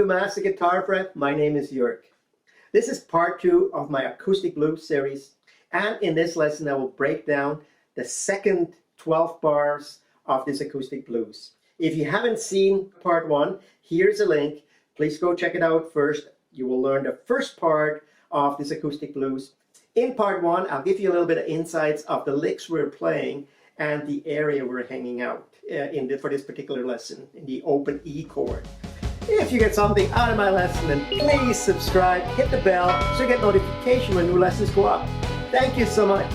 Master Guitar Friend, my name is Jörg. This is part 2 of my Acoustic Blues series, and in this lesson I will break down the second 12 bars of this Acoustic Blues. If you haven't seen part 1, here's a link. Please go check it out first. You will learn the first part of this Acoustic Blues. In part 1, I'll give you a little bit of insights of the licks we're playing and the area we're hanging out for this particular lesson, in the open E chord. If you get something out of my lesson, then please subscribe, hit the bell so you get notification when new lessons go up. Thank you so much.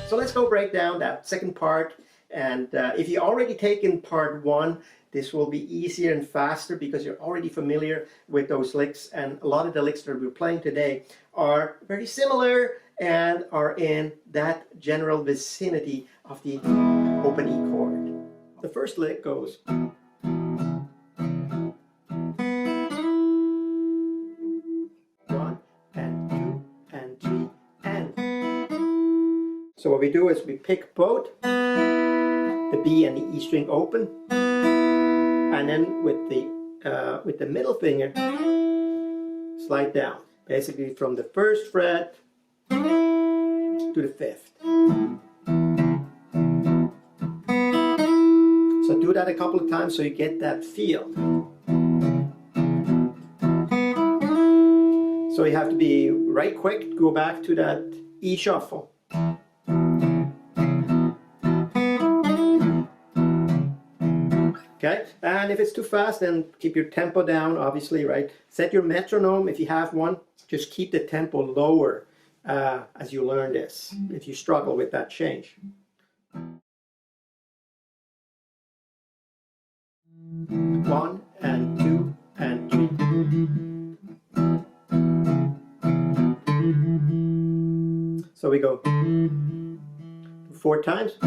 So let's go break down that second part. And if you've already taken part 1, this will be easier and faster because you're already familiar with those licks, and a lot of the licks that we're playing today are very similar and are in that general vicinity of the open E chord. The first lick goes. 1 and 2 and 3 and. So what we do is we pick both the B and the E string open, and then with the middle finger slide down, basically from the 1st fret to the 5th. So do that a couple of times so you get that feel. So you have to be right quick, go back to that E shuffle. Okay, and if it's too fast, then keep your tempo down, obviously, right? Set your metronome if you have one. Just keep the tempo lower as you learn this, if you struggle with that change. One and 2 and 3. So we go 4 times.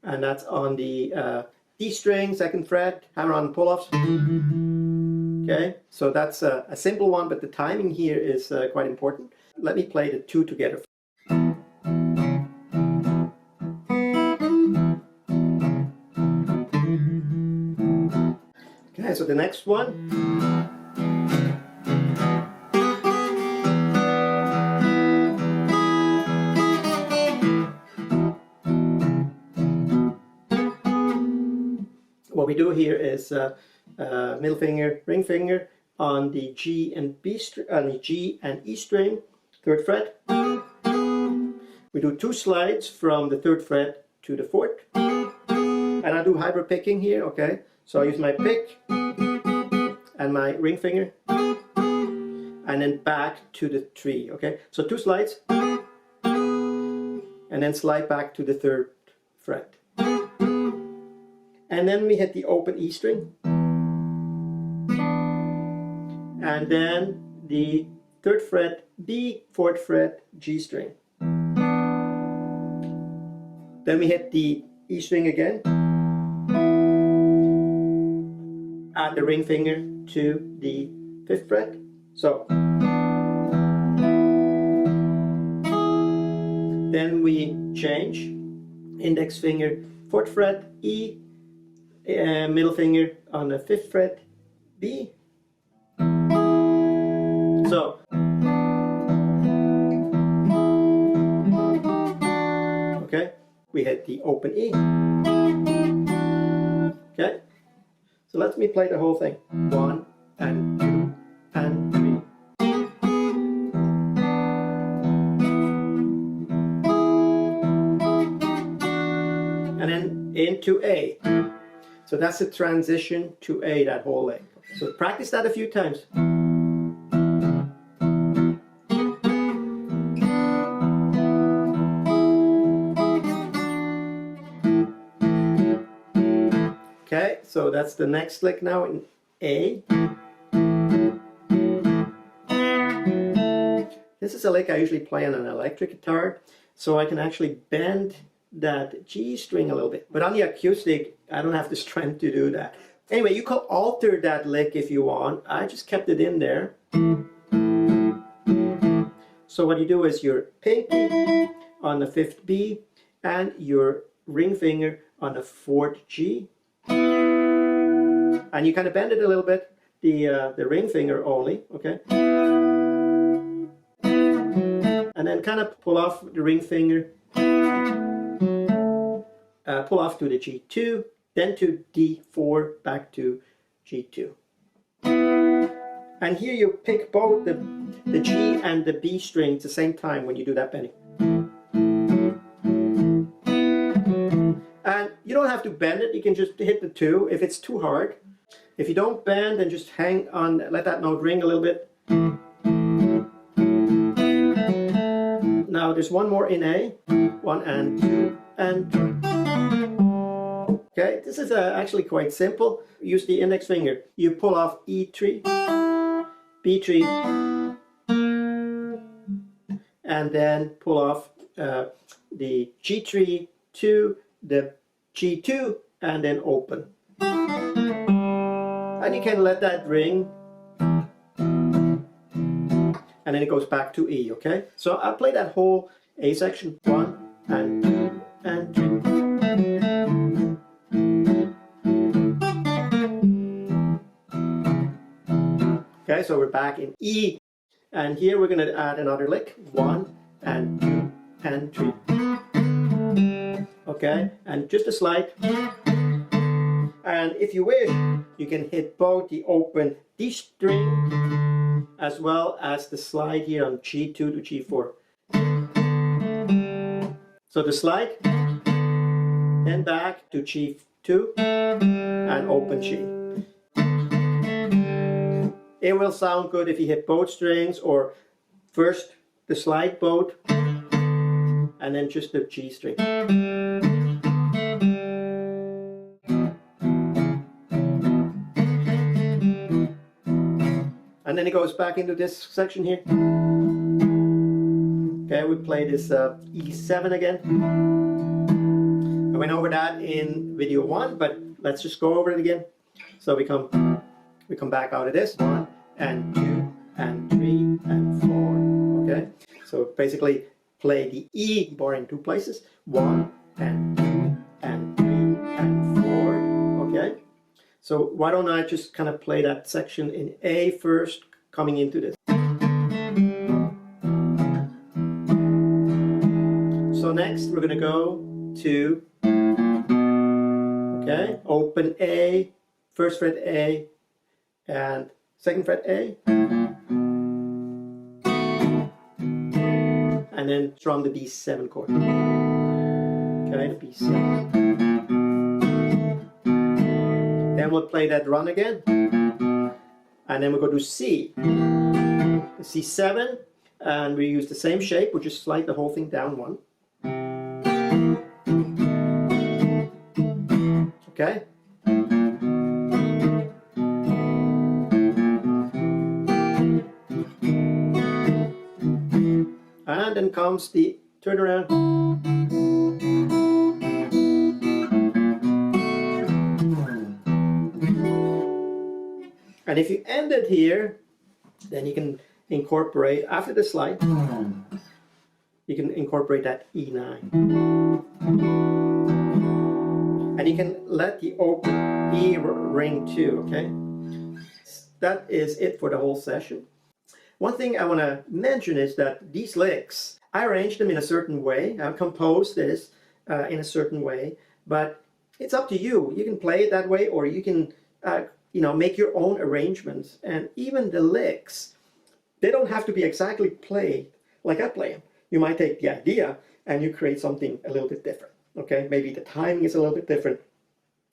And that's on the D string, 2nd fret, hammer-on pull-offs. Okay, so that's a simple one, but the timing here is quite important. Let me play the 2 together. Okay, so the next one. What we do here is middle finger, ring finger on the G and B string, on the G and E string, 3rd fret. We do 2 slides from the 3rd fret to the 4th, and I do hybrid picking here. Okay, so I use my pick and my ring finger, and then back to the 3. Okay, so 2 slides, and then slide back to the 3rd fret. And then we hit the open E string, and then the 3rd fret B, 4th fret G string. Then we hit the E string again, add the ring finger to the 5th fret. So then we change, index finger 4th fret E, middle finger on the 5th fret B. So okay, we hit the open E. Okay, so let me play the whole thing. 1 and 2 and 3. And then into A. So that's the transition to A, that whole lick. So practice that a few times. Okay, so that's the next lick now in A. This is a lick I usually play on an electric guitar, so I can actually bend that G string a little bit. But on the acoustic, I don't have the strength to do that. Anyway, you can alter that lick if you want. I just kept it in there. So what you do is your pinky on the 5th B and your ring finger on the 4th G. And you kind of bend it a little bit, the ring finger only, okay? And then kind of pull off the ring finger, pull off to the G2, then to D4, back to G2. And here you pick both the G and the B strings at the same time when you do that bending. And you don't have to bend it, you can just hit the 2 if it's too hard. If you don't bend, then just hang on, let that note ring a little bit. Now there's one more in A, 1 and 2 and 3. Okay, this is actually quite simple. Use the index finger. You pull off E3, B3, and then pull off the G3 to the G2 and then open. And you can let that ring. And then it goes back to E, okay? So I'll play that whole A section. 1 and 2 and 3. Okay, so we're back in E. And here we're going to add another lick. 1 and 2 and 3. Okay, and just a slide. And if you wish, you can hit both the open D string as well as the slide here on G2 to G4. So the slide, then back to G2 and open G. It will sound good if you hit both strings, or first the slide both and then just the G string. And then it goes back into this section here. Okay, we play this E7 again. I went over that in video 1, but let's just go over it again. So we come back out of this. 1 and 2 and 3 and 4. Okay, so basically play the E bar in 2 places. 1 and 2 and 3 and 4. Okay. So why don't I just kind of play that section in A first, coming into this. So next we're going to go to, okay, open A, first fret A, and second fret A. And then strum the B7 chord. Okay, the B7. Then we'll play that run again, and then we'll go to C, C7, and we use the same shape. We'll just slide the whole thing down 1. Okay. And then comes the turnaround. And if you end it here, then you can incorporate, after the slide, you can incorporate that E9. And you can let the open E ring too, okay? That is it for the whole session. One thing I want to mention is that these licks, I arranged them in a certain way. I composed this in a certain way, but it's up to you. You can play it that way, or you can make your own arrangements. And even the licks, they don't have to be exactly played like I play them. You might take the idea and you create something a little bit different. Okay, maybe the timing is a little bit different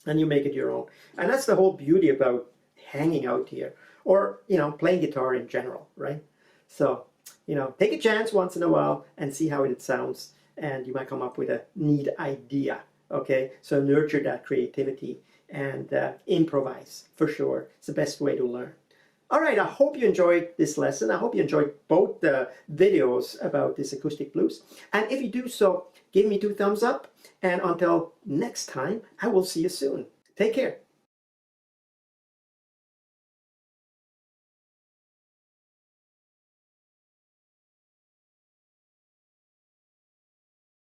and you make it your own. And that's the whole beauty about hanging out here, or playing guitar in general, right? So take a chance once in a while and see how it sounds, and you might come up with a neat idea. Okay, so nurture that creativity and improvise, for sure. It's the best way to learn. All right, I hope you enjoyed this lesson. I hope you enjoyed both the videos about this acoustic blues. And if you do so, give me 2 thumbs up. And until next time, I will see you soon. Take care.